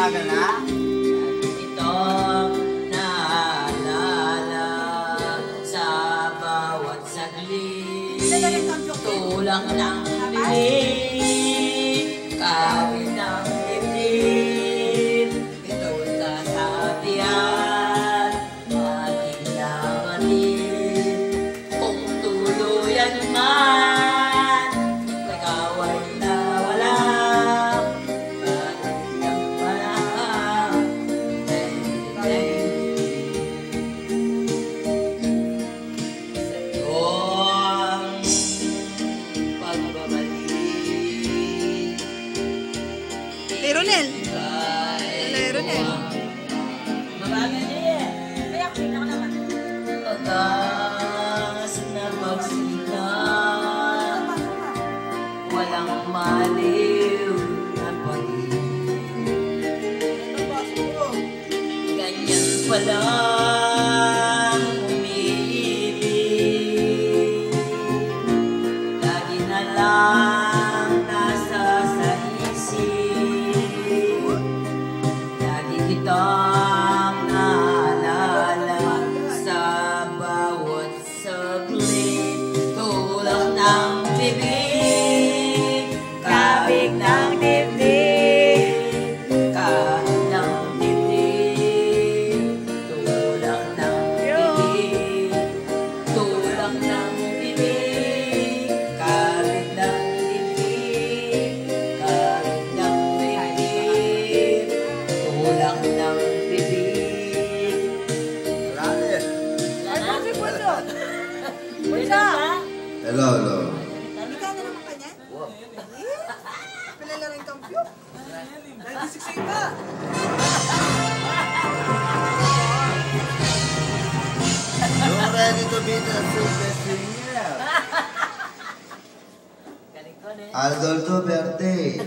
Umaga na. Itong naalala sa bawat saglit. Tulak ng bibig, kawin ng dibdib. Ito'y kasabihan, ating nabatid. Kung tuluyan man, ikaw ay nawala. Ronel. Ronel. Mabagal niya eh. Kaya ako naman. Tagas na magsila, walang maliw na pag-ibig. Ganyan pala umiibig. Lagi na lang nasa sa isip. Lagi kitang naalala sa bawat saglit. Tulak ng bibig, kabig ng dibdib. Kahit ng dibdib, tulak ng bibig. Tulak ng bibig, kabig ng dibdib. Kahit ng dibdib, tulak ng bibig. Marami. Hello, hello. Ikaw na naman kanya? Palala rin kampyo. 96 ba? You're ready to be the super singer. Galing ko na eh. Adolfo Verde.